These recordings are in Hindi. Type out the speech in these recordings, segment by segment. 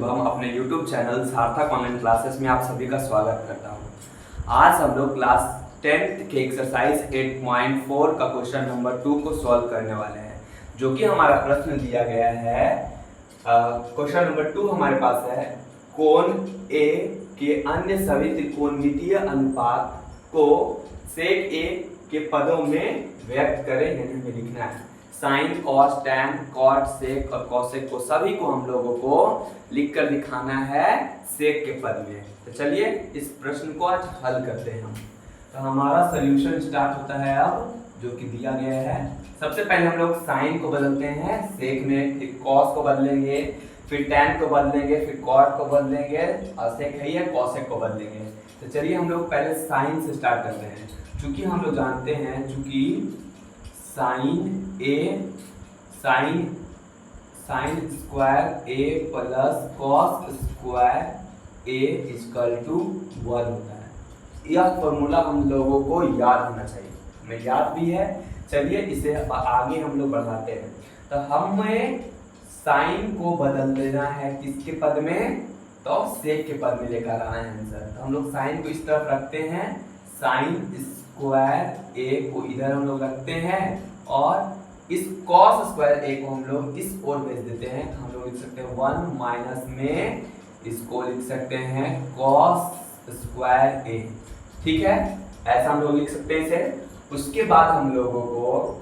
शुभम अपने YouTube चैनल सार्थक ऑनलाइन क्लासेस में आप सभी का स्वागत करता हूं। आज हम लोग क्लास 10th के एक्सरसाइज 8.4 का क्वेश्चन नंबर 2 को सॉल्व करने वाले हैं, जो कि हमारा प्रश्न दिया गया है। क्वेश्चन नंबर 2 हमारे पास है, कोण A के अन्य सभी त्रिकोणमितीय अनुपात को सेक A के पदों में व्यक्त करें, यानी हमें लिखना है। साइन, कॉस, टैन, कॉट, सेक और कॉसेक को सभी को हम लोगों को लिखकर दिखाना है सेक के पद में। तो चलिए इस प्रश्न को आज हल करते हैं हम। तो हमारा सॉल्यूशन स्टार्ट होता है अब, जो कि दिया गया है। सबसे पहले हम लोग साइन को बदलते हैं सेक में, फिर कॉस को बदलेंगे, फिर टैन को बदलेंगे, फिर कॉट को बदलेंगे और सेक है या कॉसेक को बदलेंगे। तो चलिए हम लोग पहले साइन से स्टार्ट करते हैं। चूंकि हम लोग जानते हैं, चूंकि sine square A plus cos square A equal to 1 होता है। यह फॉर्मूला हम लोगों को याद होना चाहिए, हमें याद भी है। चलिए इसे आगे हम लोग बढ़ाते हैं। तो हमें साइन को बदल देना है किसके पद में, तो सेक के पद में लेकर आना है आंसर। तो हम लोग साइन को इस तरफ रखते हैं, साइन स्क्वायर ए को इधर हम लोग रखते हैं और इस कॉस स्क्वायर ए को हम लोग इस ओर भेज देते हैं। हम लोग लिख सकते हैं 1 माइनस में इसको लिख सकते हैं कॉस स्क्वायर ए। ठीक है, ऐसा हम लोग लिख सकते हैं इसे। उसके बाद हम लोगों को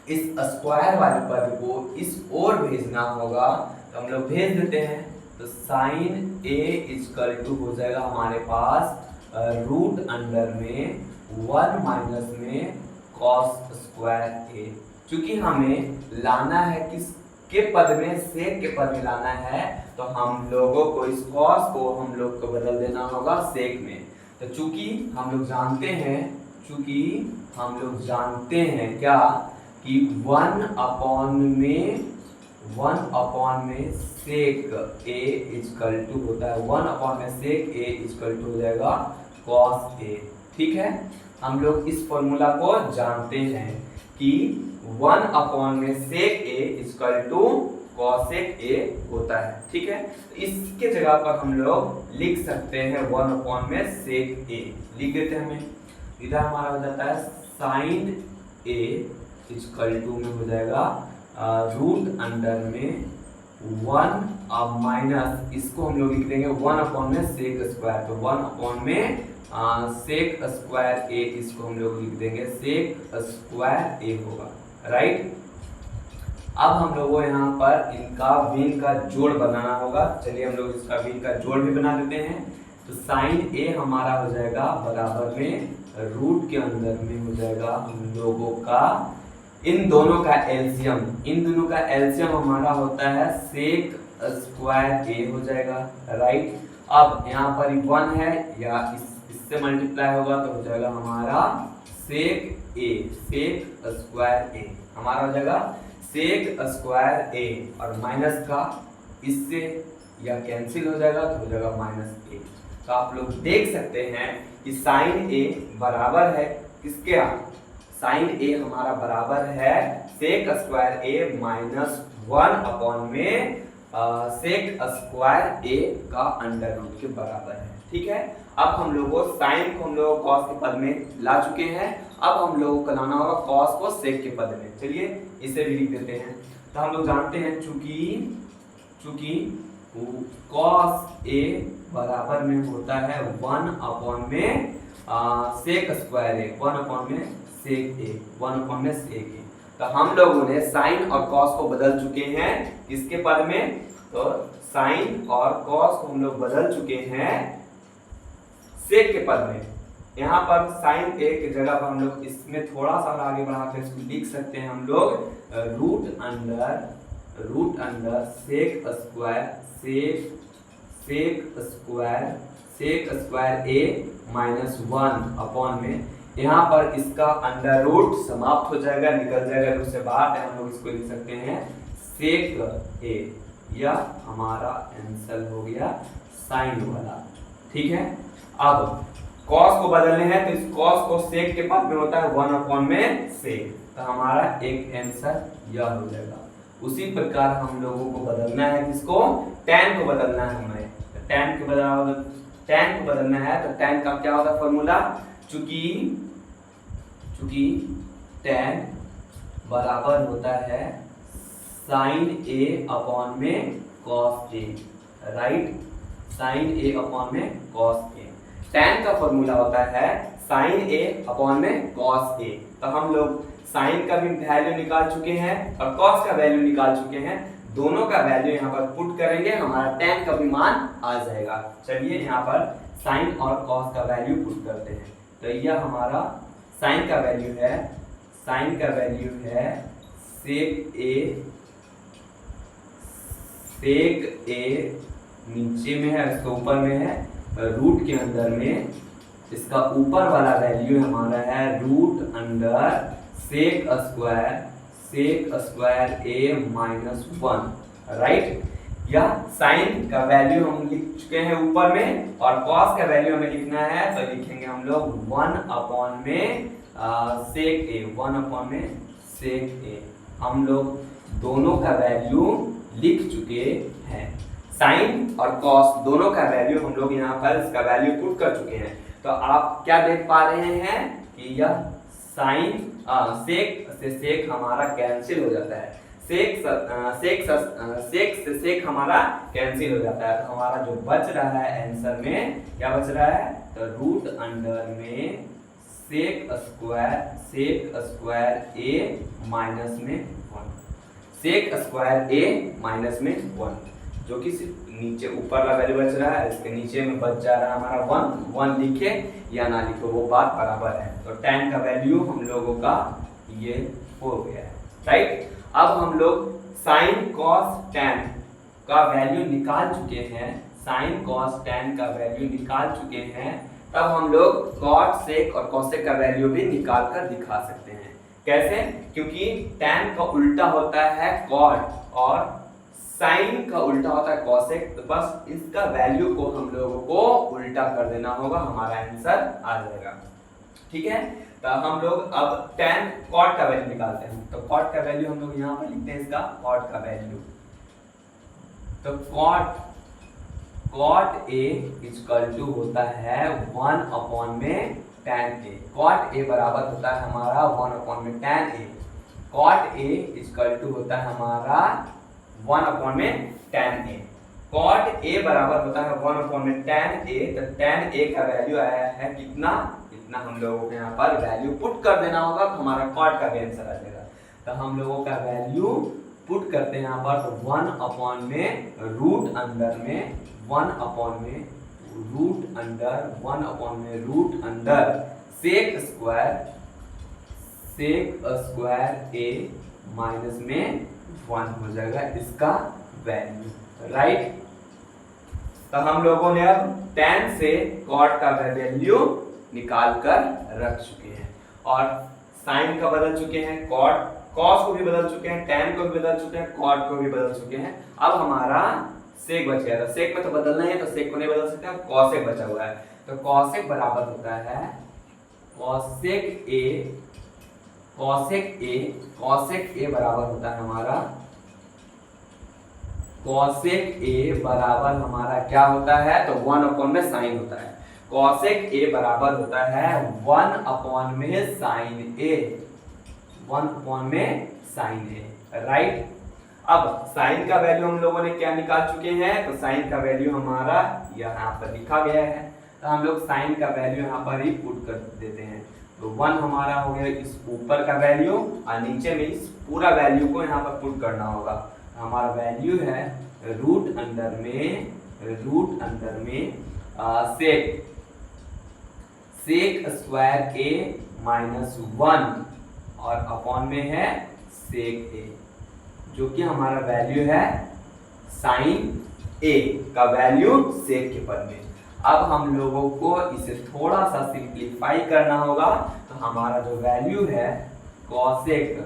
इस स्क्वायर वाले पद को इस ओर भेजना होगा, तो हम लोग भेज देते हैं। तो साइन ए इक्वल टू हो जाएगा हमारे पास रूट अंडर में 1 माइनस में कॉस स्क्वायर ए। चूंकि हमें लाना है किसके पद में, सेक के पद में लाना है, तो हम लोगों को इस कॉस को हम लोग को बदल देना होगा सेक में। तो चूंकि हम लोग जानते हैं क्या कि 1 अपॉन में सेक ए इक्वल टू होता है, 1 अपॉन में सेक ए इक्वल टू हो जाएगा कॉस ए। ठीक है, हम लोग इस फॉर्मूला को जानते हैं कि 1 अपॉन में सेक ए इक्वल टू कॉसेक ए होता है। ठीक है, तो इसके जगह पर हम लोग लिख सकते हैं 1 अपॉन में सेक ए लिख देते हैं। हमें इधर हमारा हो जाता है साइन ए इक्वल टू में हो जाएगा रूट अंडर में 1 अब माइनस इसको हम लोग लिख देंगे 1 अपॉन में सेक स्क्वायर। तो 1 अपॉन में सेक स्क्वायर ए, इसको हम लोग लिख देंगे सेक स्क्वायर ए होगा। राइट, अब हम लोगों यहाँ पर इनका भिन्न का जोड़ बनाना होगा। चलिए हम लोग इसका भिन्न का जोड़ भी बना देते हैं। तो साइन ए हमारा हो जाएगा बराबर में रूट के अंदर में हो जाएगा हम लोगों का इन दोनों का एलसीएम हमारा होता है सेक स्क्वायर ए हो जाएगा। राइट, अब यहाँ पर 1 है या इससे मल्टीप्लाई होगा तो हो जाएगा हमारा सेक स्क्वायर ए हमारा हो जाएगा सेक स्क्वायर ए, और माइनस का इससे या कैंसिल हो जाएगा तो हो जाएगा माइनस ए। तो आप लोग देख सकते हैं कि साइन ए बराबर है किसके, साइन ए हमारा बराबर है सेक स्क्वायर ए माइनस 1 अपॉन में सेक स्क्वायर ए का अंडर रूट के बराबर है। ठीक है, अब हम लोगों साइन को हम लोग कॉस के पद में ला चुके हैं। अब हम लोगों को लाना होगा कॉस को सेक के पद में। चलिए इसे भी लिख देते हैं। तो हम लोग जानते हैं चूंकि कॉस ए बराबर में होता है 1 अपॉन में सेक स्क्वायर ए, 1 अपॉन में सेक ए, 1 अपॉन में सेक ए। तो हम लोगों ने साइन और कॉस को बदल चुके हैं इसके पद में। तो साइन और कॉस को हम लोग बदल चुके हैं सेक के पद में। यहाँ पर साइन ए की जगह पर हम लोग इसमें थोड़ा सा आगे बढ़ाकर इसको लिख सकते हैं हम लोग रूट अंडर सेक स्क्वायर ए माइनस 1 अपॉन में, यहाँ पर इसका अंडर रूट समाप्त हो जाएगा, निकल जाएगा रूट से बाहर। हम लोग इसको लिख सकते हैं सेक ए। यह हमारा आंसर हो गया साइन वाला। ठीक है, अब कॉस को बदलने हैं तो इस कॉस को सेक के पद में होता है 1 अपॉन में सेक। तो हमारा एक आंसर यह हो जाएगा। उसी प्रकार हम लोगों को बदलना है, किसको, tan को बदलना है हमें। तो tan को बदलना है तो tan का क्या होता है फॉर्मूला, चूंकि tan बराबर होता है sin a अपॉन में cos a, right, sin a upon में cos a। tan का फॉर्मूला होता है sin a अपॉन में cos a। तो हम लोग sin का भी वैल्यू निकाल चुके हैं और cos का वैल्यू निकाल चुके हैं, दोनों का वैल्यू यहाँ पर पुट करेंगे, हमारा tan का भी मान आ जाएगा। चलिए यहाँ पर sin और cos का वैल्यू पुट करते हैं। तो यह हमारा sin का वैल्यू है sec a नीचे में है, इसके ऊपर में है, रूट के अंदर में इसका ऊपर वाला वैल्यू हमारा है root under sec square a minus 1, right. या साइन का वैल्यू हम लिख चुके हैं ऊपर में और cos का वैल्यू हमें लिखना है, तो लिखेंगे हम लोग 1 अपॉन में sec a। हम लोग दोनों का वैल्यू लिख चुके हैं, साइन और कॉस दोनों का वैल्यू हम लोग यहाँ पर इसका वैल्यू पुट कर चुके हैं। तो आप क्या देख पा रहे हैं कि यह साइन सेक से सेक हमारा कैंसिल हो जाता है, सेक से सेक हमारा कैंसिल हो जाता है। तो हमारा जो बच रहा है आंसर में क्या बच रहा है, तो रूट अंडर में सेक स्क्वायर a माइनस में 1, सेक स्क्वायर a माइनस में 1, जो कि नीचे ऊपर का वैल्यू बच रहा है, इसके नीचे में बच जा रहा है हमारा 1 लिखे या ना लिखे वो बात बराबर है। तो tan का वैल्यू हम लोगों का ये हो गया है, राइट। अब हम लोग sin cos tan का वैल्यू निकाल चुके हैं, sin cos tan का वैल्यू निकाल चुके हैं, तब हम लोग cot sec और cosec का वैल्यू भी निकाल कर दिखा सकते हैं। कैसे, क्योंकि tan का उल्टा होता है cot और साइन का उल्टा होता है cosec, तो बस इसका वैल्यू को हम लोगों को उल्टा कर देना होगा, हमारा आंसर आ जाएगा, ठीक है। तो हम लोग अब tan cot का वैल्यू निकालते हैं। तो cot का वैल्यू हम लोग यहाँ पर लिखते हैं, इसका cot का वैल्यू। तो cot a इक्वल टू होता है 1 अपॉन में tan a। cot a बराबर होता है हमारा 1 अपॉन में tan a। cot a equal to होता है हमारा 1 अपॉन में tan a। cot a बराबर होता है 1 अपॉन में tan a। तो tan a का वैल्यू आया है कितना, इतना हम लोगों को यहाँ पर वैल्यू पुट कर देना होगा, तो हमारा cot का भी आंसर आ जाएगा। तो हम लोगों का वैल्यू पुट करते हैं यहाँ पर, तो 1 अपॉन में रूट अंडर में 1 अपॉन में root under sec square a minus में 1 हो जाएगा इसका वैल्यू, राइट। तो हम लोगों ने अब tan से cot का वैल्यू निकाल कर रख चुके हैं और sin का बदल चुके हैं, cos को भी बदल चुके हैं, tan को भी बदल चुके हैं, cot को भी बदल चुके हैं। अब हमारा sec बच गया, तो sec में तो बदलना ही है, तो sec को नहीं बदल सकते, cosec बचा हुआ है। तो cosec बराबर होता है cosec a बराबर होता है हमारा, cosec a बराबर हमारा क्या होता है, तो 1 अपॉन में sin होता है। cosec a बराबर होता है 1 अपॉन में sin a, 1 अपॉन में sin a, राइट। अब sin का वैल्यू हम लोगों ने क्या निकाल चुके हैं, तो sin का वैल्यू हमारा यहाँ पर लिखा गया है, तो हम लोग sin का वैल्यू यहाँ पर ही पुट कर देते हैं। तो 1 हमारा हो गया इस ऊपर का वैल्यू और नीचे में इस पूरा वैल्यू को यहाँ पर पुट करना होगा। हमारा वैल्यू है रूट अंडर में सेक स्क्वायर a माइनस 1 और अपॉन में है सेक a, जो कि हमारा वैल्यू है साइन a का वैल्यू सेक के पद में। अब हम लोगों को इसे थोड़ा सा सिंप्लीफाई करना होगा, तो हमारा जो वैल्यू है cosec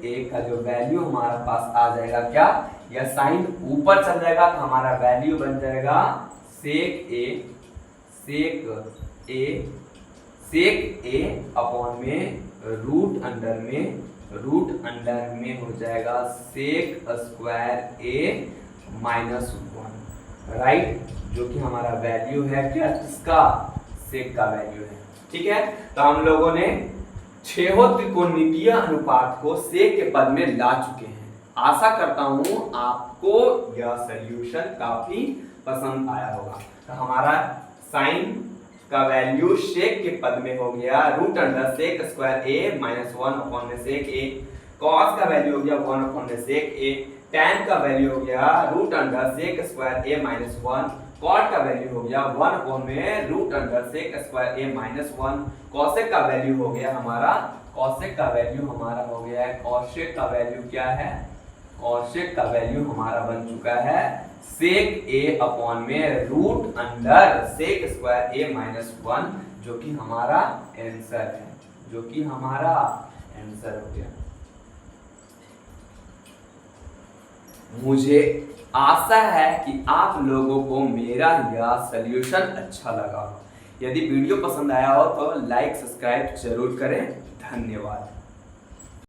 a का जो वैल्यू हमारे पास आ जाएगा क्या, या साइन ऊपर चल जाएगा तो हमारा वैल्यू बन जाएगा सेक a अपॉन में रूट अंडर में रूट अंडर में हो जाएगा सेक स्क्वायर ए माइनस 1, राइट, जो कि हमारा वैल्यू है क्या, इसका सेक का वैल्यू है। ठीक है, तो हम लोगों ने छेहों त्रिकोणमितीय अनुपात को सेक के पद में ला चुके हैं। आशा करता हूं आपको यह सॉल्यूशन काफी पसंद आया होगा। तो हमारा साइन का वैल्यू सेक के पद में हो गया रूट अंडर सेक स्क्वायर ए माइनस 1 अपॉन में सेक ए, कॉस का वैल्यू हो गया 1 अपॉन में सेक ए, tan का वैल्यू हो गया रूट अंडर सेक स्क्वायर ए माइनस 1, कॉट का वैल्यू हो गया 1 अपॉन में रूट अंडर सेक स्क्वायर ए माइनस 1, कॉसेक का वैल्यू हो गया हमारा, कॉसेक का वैल्यू हमारा हो गया है, कॉसेक का वैल्यू क्या है, कॉसेक का वैल्यू हमारा बन चुका है सेक ए अपॉन में रूट अंडर सेक स्क्वायर ए माइनस 1, जो कि हमारा आंसर है, जो कि हमारा आंसर हो गया। मुझे आशा है कि आप लोगों को मेरा यह सॉल्यूशन अच्छा लगा। यदि वीडियो पसंद आया हो तो लाइक सब्सक्राइब जरूर करें। धन्यवाद।